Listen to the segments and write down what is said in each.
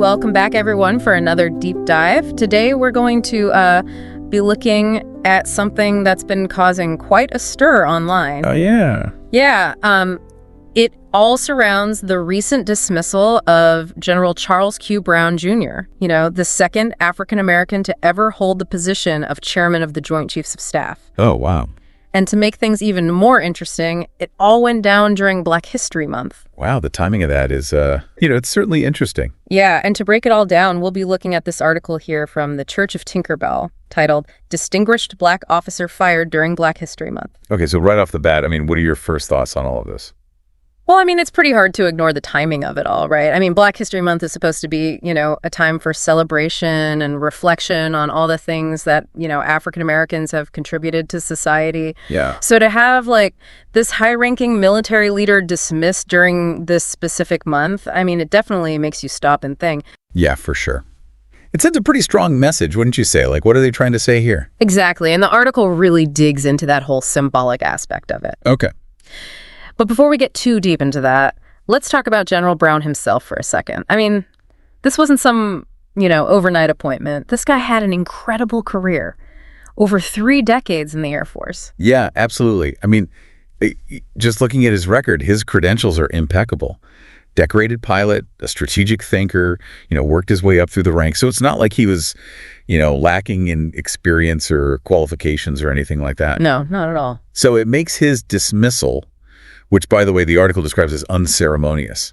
Welcome back, everyone, for another deep dive. Today, we're going to be looking at something that's been causing quite a stir online. Oh, yeah. Yeah. It all surrounds the recent dismissal of General Charles Q. Brown, Jr., the second African-American to ever hold the position of chairman of the Joint Chiefs of Staff. Oh, wow. And to make things even more interesting, it all went down during Black History Month. Wow, the timing of that is, it's certainly interesting. Yeah, and to break it all down, we'll be looking at this article here from the Church of Tinkerbell titled, Distinguished Black Officer Fired During Black History Month. Okay, so right off the bat, what are your first thoughts on all of this? Well, it's pretty hard to ignore the timing of it all, right? Black History Month is supposed to be, a time for celebration and reflection on all the things that, African Americans have contributed to society. Yeah. So to have, this high-ranking military leader dismissed during this specific month, it definitely makes you stop and think. Yeah, for sure. It sends a pretty strong message, wouldn't you say? What are they trying to say here? Exactly, and the article really digs into that whole symbolic aspect of it. Okay. But before we get too deep into that, let's talk about General Brown himself for a second. This wasn't some, overnight appointment. This guy had an incredible career, over 3 decades in the Air Force. Yeah, absolutely. Just looking at his record, his credentials are impeccable. Decorated pilot, a strategic thinker, worked his way up through the ranks. So it's not like he was, lacking in experience or qualifications or anything like that. No, not at all. So it makes his dismissal, which, by the way, the article describes as unceremonious.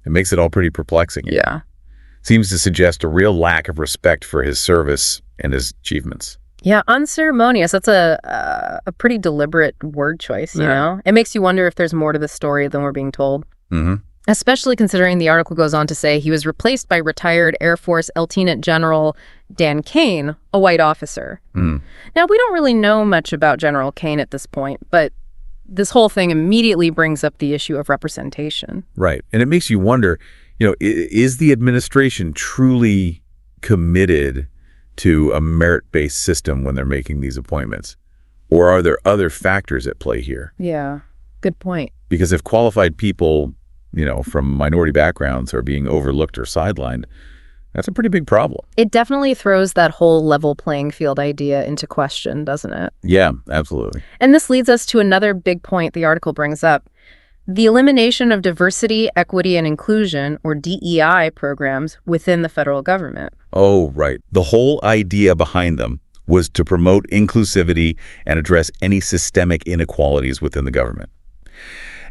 It makes it all pretty perplexing. Yeah. Seems to suggest a real lack of respect for his service and his achievements. Yeah, unceremonious. That's a pretty deliberate word choice, you know? It makes you wonder if there's more to the story than we're being told. Mm-hmm. Especially considering the article goes on to say he was replaced by retired Air Force Lieutenant General Dan Kane, a white officer. Mm. Now, we don't really know much about General Kane at this point, but this whole thing immediately brings up the issue of representation. Right. And it makes you wonder, is the administration truly committed to a merit-based system when they're making these appointments? Or are there other factors at play here? Yeah, good point. Because if qualified people, from minority backgrounds are being overlooked or sidelined, that's a pretty big problem. It definitely throws that whole level playing field idea into question, doesn't it? Yeah, absolutely. And this leads us to another big point the article brings up. The elimination of diversity, equity, and inclusion, or DEI programs within the federal government. Oh, right. The whole idea behind them was to promote inclusivity and address any systemic inequalities within the government.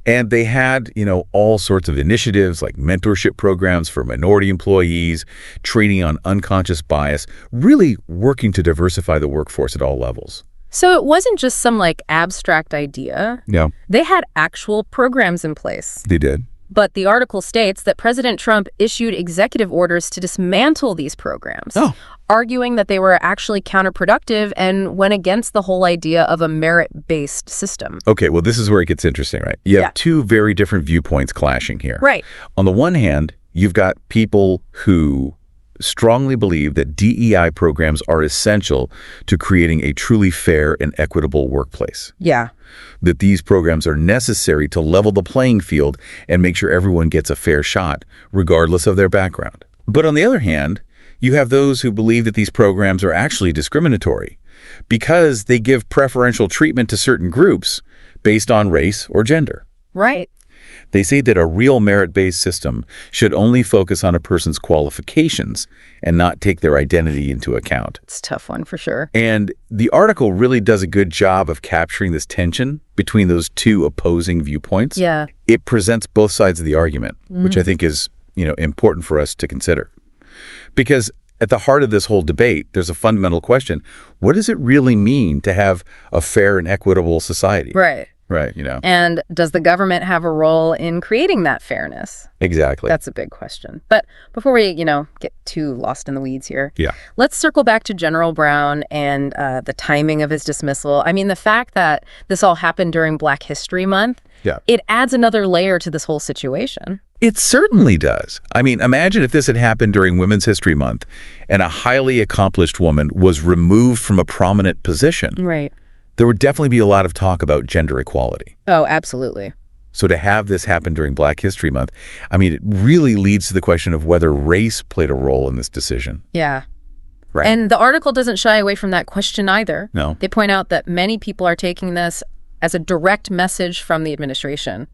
And they had, all sorts of initiatives like mentorship programs for minority employees, training on unconscious bias, really working to diversify the workforce at all levels. So it wasn't just some abstract idea. Yeah. They had actual programs in place. They did. But the article states that President Trump issued executive orders to dismantle these programs, arguing that they were actually counterproductive and went against the whole idea of a merit-based system. Okay, well, this is where it gets interesting, right? You have two very different viewpoints clashing here. Right. On the one hand, you've got people who strongly believe that DEI programs are essential to creating a truly fair and equitable workplace. Yeah. That these programs are necessary to level the playing field and make sure everyone gets a fair shot, regardless of their background. But on the other hand, you have those who believe that these programs are actually discriminatory because they give preferential treatment to certain groups based on race or gender. Right. They say that a real merit-based system should only focus on a person's qualifications and not take their identity into account. It's a tough one for sure. And the article really does a good job of capturing this tension between those two opposing viewpoints. Yeah. It presents both sides of the argument, which I think is, important for us to consider. Because at the heart of this whole debate, there's a fundamental question. What does it really mean to have a fair and equitable society? Right. Right, And does the government have a role in creating that fairness? Exactly. That's a big question. But before we, get too lost in the weeds here, let's circle back to General Brown and the timing of his dismissal. The fact that this all happened during Black History Month, it adds another layer to this whole situation. It certainly does. Imagine if this had happened during Women's History Month and a highly accomplished woman was removed from a prominent position. Right. There would definitely be a lot of talk about gender equality. Oh, absolutely. So to have this happen during Black History Month, I mean, it really leads to the question of whether race played a role in this decision. Yeah. Right. And the article doesn't shy away from that question either. No. They point out that many people are taking this as a direct message from the administration,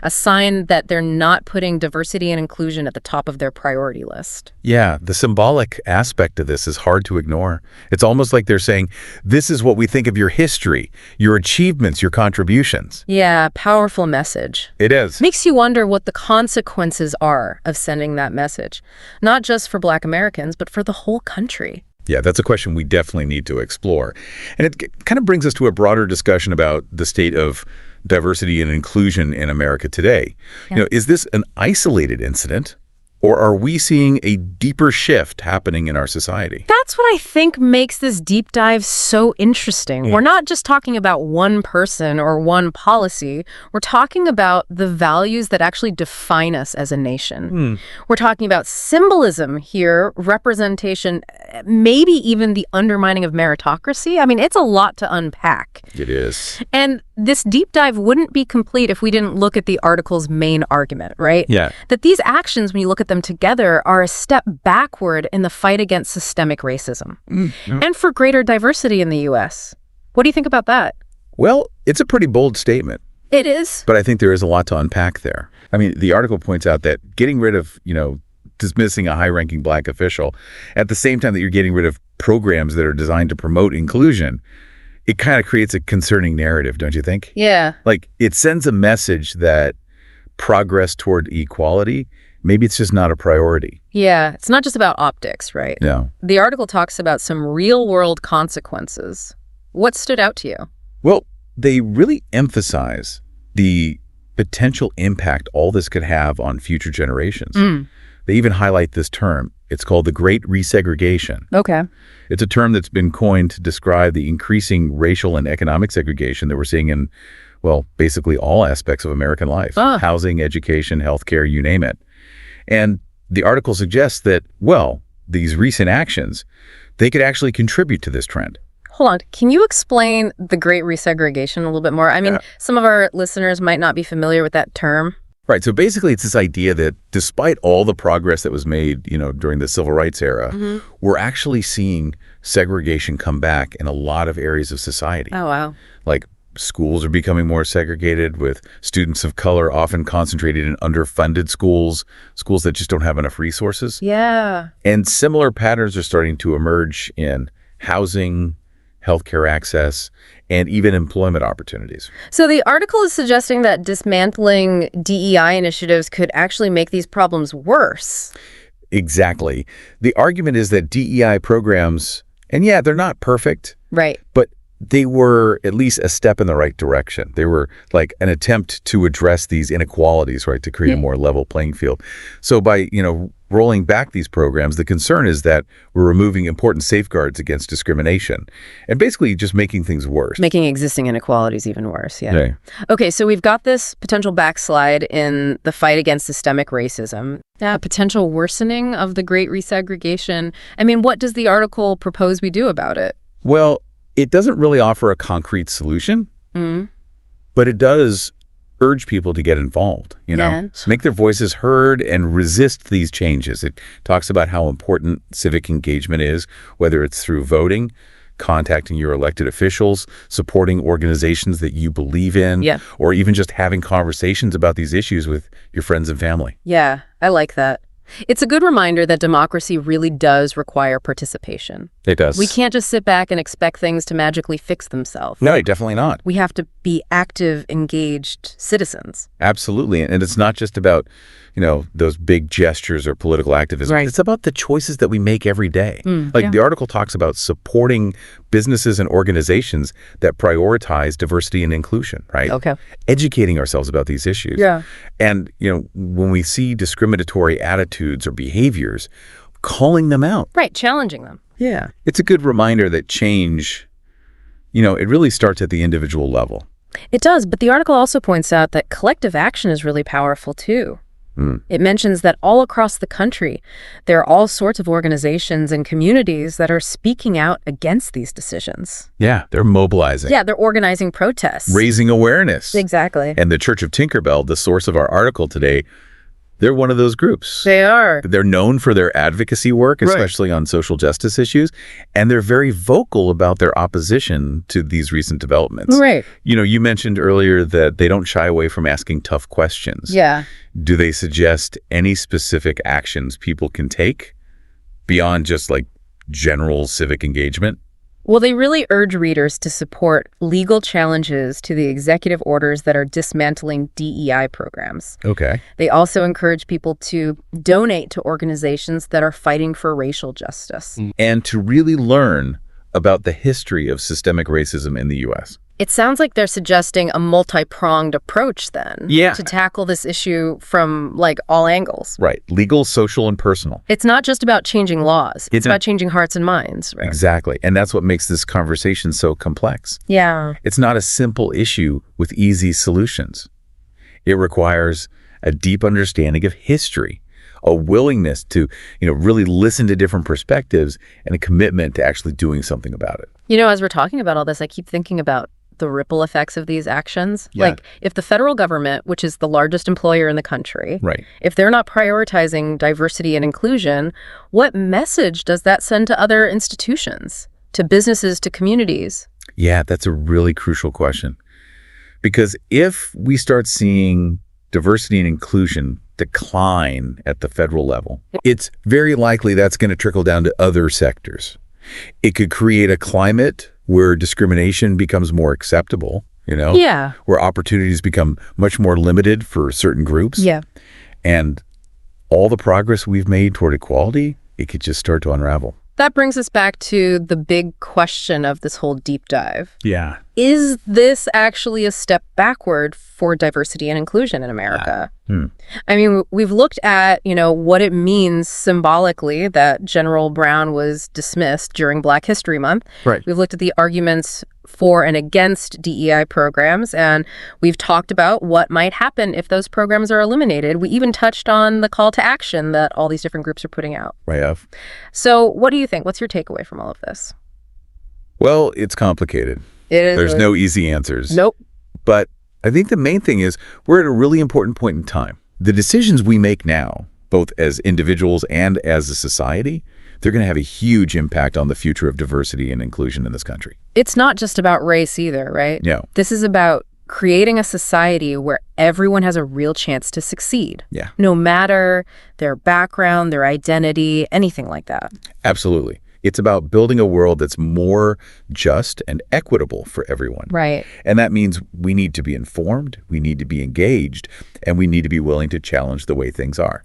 a sign that they're not putting diversity and inclusion at the top of their priority list. Yeah, the symbolic aspect of this is hard to ignore. It's almost like they're saying, this is what we think of your history, your achievements, your contributions. Yeah, powerful message. It is. Makes you wonder what the consequences are of sending that message, not just for Black Americans, but for the whole country. Yeah, that's a question we definitely need to explore. And it kind of brings us to a broader discussion about the state of diversity and inclusion in America today. Yeah. You know, is this an isolated incident, or are we seeing a deeper shift happening in our society? That's what I think makes this deep dive so interesting. Yeah. We're not just talking about one person or one policy. We're talking about the values that actually define us as a nation. We're talking about symbolism here, representation, maybe even the undermining of meritocracy. I mean, it's a lot to unpack. It is. And this deep dive wouldn't be complete if we didn't look at the article's main argument, right? Yeah. That these actions, when you look at them together, are a step backward in the fight against systemic racism and for greater diversity in the U.S. What do you think about that? Well, it's a pretty bold statement. It is. But I think there is a lot to unpack there. I mean, the article points out that getting rid of, dismissing a high-ranking Black official at the same time that you're getting rid of programs that are designed to promote inclusion, it kind of creates a concerning narrative, don't you think? Yeah. Like, it sends a message that progress toward equality, maybe it's just not a priority. Yeah. It's not just about optics, right? No. The article talks about some real-world consequences. What stood out to you? Well, they really emphasize the potential impact all this could have on future generations. They even highlight this term. It's called the Great Resegregation. Okay. It's a term that's been coined to describe the increasing racial and economic segregation that we're seeing in, well, basically all aspects of American life. Housing, education, healthcare, you name it. And the article suggests that, well, these recent actions, they could actually contribute to this trend. Hold on. Can you explain the Great Resegregation a little bit more? I mean, some of our listeners might not be familiar with that term. Right. So basically, it's this idea that despite all the progress that was made, during the civil rights era, we're actually seeing segregation come back in a lot of areas of society. Oh, wow. Like schools are becoming more segregated, with students of color often concentrated in underfunded schools that just don't have enough resources. Yeah. And similar patterns are starting to emerge in housing, healthcare access, and even employment opportunities. So the article is suggesting that dismantling DEI initiatives could actually make these problems worse. Exactly. The argument is that DEI programs, and yeah, they're not perfect. Right. But they were at least a step in the right direction. They were like an attempt to address these inequalities, right, to create a more level playing field. So by, rolling back these programs, the concern is that we're removing important safeguards against discrimination and basically just making things worse. Making existing inequalities even worse, yeah. Right. Okay, so we've got this potential backslide in the fight against systemic racism, a potential worsening of the Great Resegregation. I mean, what does the article propose we do about it? Well, it doesn't really offer a concrete solution, but it does urge people to get involved, make their voices heard and resist these changes. It talks about how important civic engagement is, whether it's through voting, contacting your elected officials, supporting organizations that you believe in, or even just having conversations about these issues with your friends and family. Yeah, I like that. It's a good reminder that democracy really does require participation. It does. We can't just sit back and expect things to magically fix themselves. No, definitely not. We have to be active, engaged citizens. Absolutely. And it's not just about, those big gestures or political activism. Right. It's about the choices that we make every day. The article talks about supporting businesses and organizations that prioritize diversity and inclusion, right? Okay. Educating ourselves about these issues. Yeah. And, when we see discriminatory attitudes or behaviors, calling them out. Right, challenging them. Yeah. It's a good reminder that change, it really starts at the individual level. It does, but the article also points out that collective action is really powerful too. It mentions that all across the country, there are all sorts of organizations and communities that are speaking out against these decisions. Yeah, they're mobilizing. Yeah, they're organizing protests. Raising awareness. Exactly. And the Church of Tinkerbell, the source of our article today, they're one of those groups. They are. They're known for their advocacy work, especially on social justice issues, and they're very vocal about their opposition to these recent developments. Right. You know, you mentioned earlier that they don't shy away from asking tough questions. Yeah. Do they suggest any specific actions people can take beyond just like general civic engagement? Well, they really urge readers to support legal challenges to the executive orders that are dismantling DEI programs. Okay. They also encourage people to donate to organizations that are fighting for racial justice. And to really learn about the history of systemic racism in the U.S. It sounds like they're suggesting a multi-pronged approach then to tackle this issue from like all angles. Right. Legal, social, and personal. It's not just about changing laws. It's about changing hearts and minds. Right? Exactly. And that's what makes this conversation so complex. Yeah. It's not a simple issue with easy solutions. It requires a deep understanding of history, a willingness to, really listen to different perspectives, and a commitment to actually doing something about it. As we're talking about all this, I keep thinking about the ripple effects of these actions. Yeah. Like if the federal government, which is the largest employer in the country, right, if they're not prioritizing diversity and inclusion, what message does that send to other institutions, to businesses, to communities? Yeah, that's a really crucial question. Because if we start seeing diversity and inclusion decline at the federal level, it's very likely that's going to trickle down to other sectors. It could create a climate where discrimination becomes more acceptable, where opportunities become much more limited for certain groups. Yeah. And all the progress we've made toward equality, it could just start to unravel. That brings us back to the big question of this whole deep dive. Yeah. Is this actually a step backward for diversity and inclusion in America? I mean, we've looked at, what it means symbolically that General Brown was dismissed during Black History Month. Right. We've looked at the arguments for and against DEI programs, and we've talked about what might happen if those programs are eliminated. We even touched on the call to action that all these different groups are putting out. Right. So what do you think? What's your takeaway from all of this? Well, it's complicated. It is. There's no easy answers. Nope. But I think the main thing is we're at a really important point in time. The decisions we make now, both as individuals and as a society, they're going to have a huge impact on the future of diversity and inclusion in this country. It's not just about race either, right? No. This is about creating a society where everyone has a real chance to succeed. Yeah. No matter their background, their identity, anything like that. Absolutely. It's about building a world that's more just and equitable for everyone. Right. And that means we need to be informed, we need to be engaged, and we need to be willing to challenge the way things are.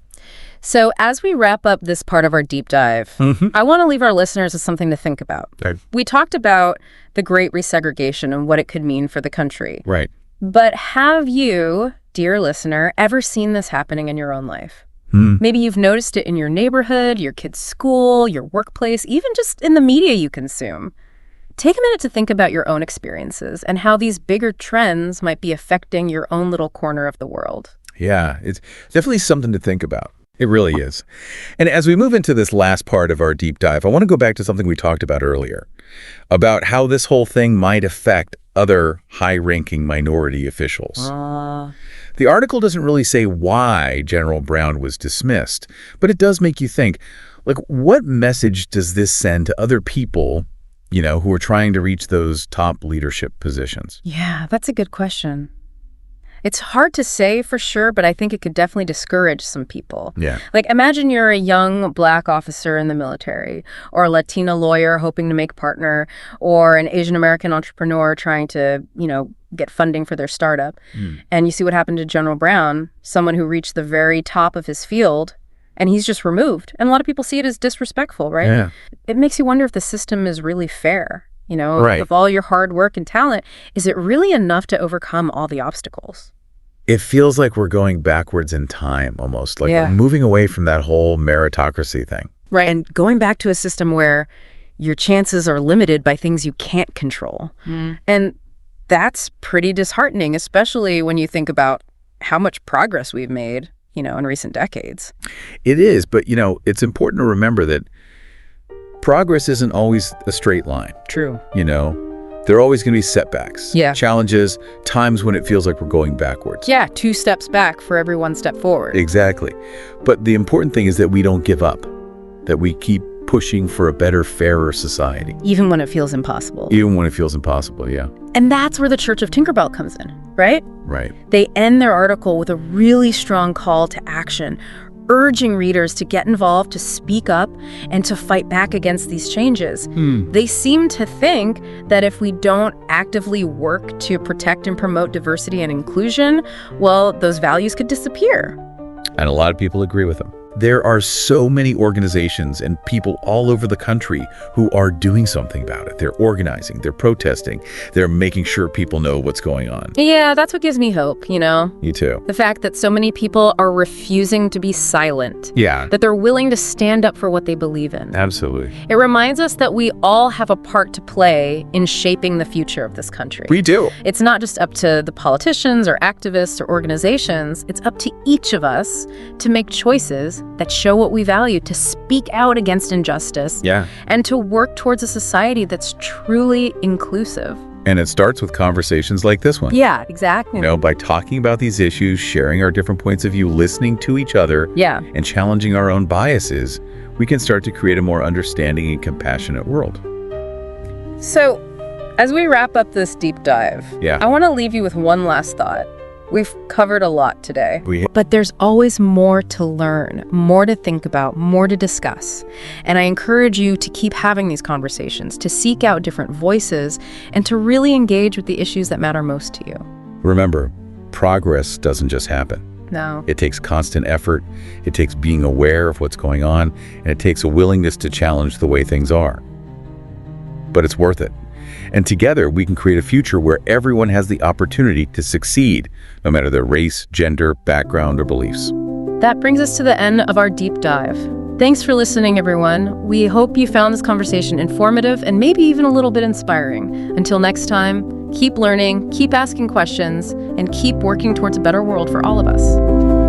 So as we wrap up this part of our deep dive, I want to leave our listeners with something to think about. Right. We talked about the Great Resegregation and what it could mean for the country. Right. But have you, dear listener, ever seen this happening in your own life? Maybe you've noticed it in your neighborhood, your kid's school, your workplace, even just in the media you consume. Take a minute to think about your own experiences and how these bigger trends might be affecting your own little corner of the world. Yeah, it's definitely something to think about. It really is. And as we move into this last part of our deep dive, I want to go back to something we talked about earlier, about how this whole thing might affect other high-ranking minority officials. The article doesn't really say why General Brown was dismissed, but it does make you think, what message does this send to other people, who are trying to reach those top leadership positions? Yeah, that's a good question. It's hard to say for sure, but I think it could definitely discourage some people. Yeah. Imagine you're a young Black officer in the military, or a Latina lawyer hoping to make partner, or an Asian American entrepreneur trying to, get funding for their startup. And you see what happened to General Brown, someone who reached the very top of his field, and he's just removed. And a lot of people see it as disrespectful, right? Yeah. It makes you wonder if the system is really fair. Right. Of all your hard work and talent, is it really enough to overcome all the obstacles? It feels like we're going backwards in time almost, we're moving away from that whole meritocracy thing. Right, and going back to a system where your chances are limited by things you can't control. And that's pretty disheartening, especially when you think about how much progress we've made, in recent decades. It is, but, it's important to remember that progress isn't always a straight line. True. There are always going to be setbacks, challenges, times when it feels like we're going backwards. Yeah, 2 steps back for every 1 step forward. Exactly. But the important thing is that we don't give up, that we keep pushing for a better, fairer society. Even when it feels impossible. Even when it feels impossible, yeah. And that's where the Church of Tinkerbell comes in, right? Right. They end their article with a really strong call to action, urging readers to get involved, to speak up, and to fight back against these changes. They seem to think that if we don't actively work to protect and promote diversity and inclusion, well, those values could disappear. And a lot of people agree with them. There are so many organizations and people all over the country who are doing something about it. They're organizing, they're protesting, they're making sure people know what's going on. Yeah, that's what gives me hope, Me too. The fact that so many people are refusing to be silent. Yeah. That they're willing to stand up for what they believe in. Absolutely. It reminds us that we all have a part to play in shaping the future of this country. We do. It's not just up to the politicians or activists or organizations. It's up to each of us to make choices that show what we value, to speak out against injustice, and to work towards a society that's truly inclusive. And it starts with conversations like this one. Yeah, exactly. By talking about these issues, sharing our different points of view, listening to each other, and challenging our own biases, we can start to create a more understanding and compassionate world. So, as we wrap up this deep dive, I want to leave you with one last thought. We've covered a lot today, but there's always more to learn, more to think about, more to discuss. And I encourage you to keep having these conversations, to seek out different voices, and to really engage with the issues that matter most to you. Remember, progress doesn't just happen. No. It takes constant effort, it takes being aware of what's going on, and it takes a willingness to challenge the way things are. But it's worth it. And together, we can create a future where everyone has the opportunity to succeed, no matter their race, gender, background, or beliefs. That brings us to the end of our deep dive. Thanks for listening, everyone. We hope you found this conversation informative and maybe even a little bit inspiring. Until next time, keep learning, keep asking questions, and keep working towards a better world for all of us.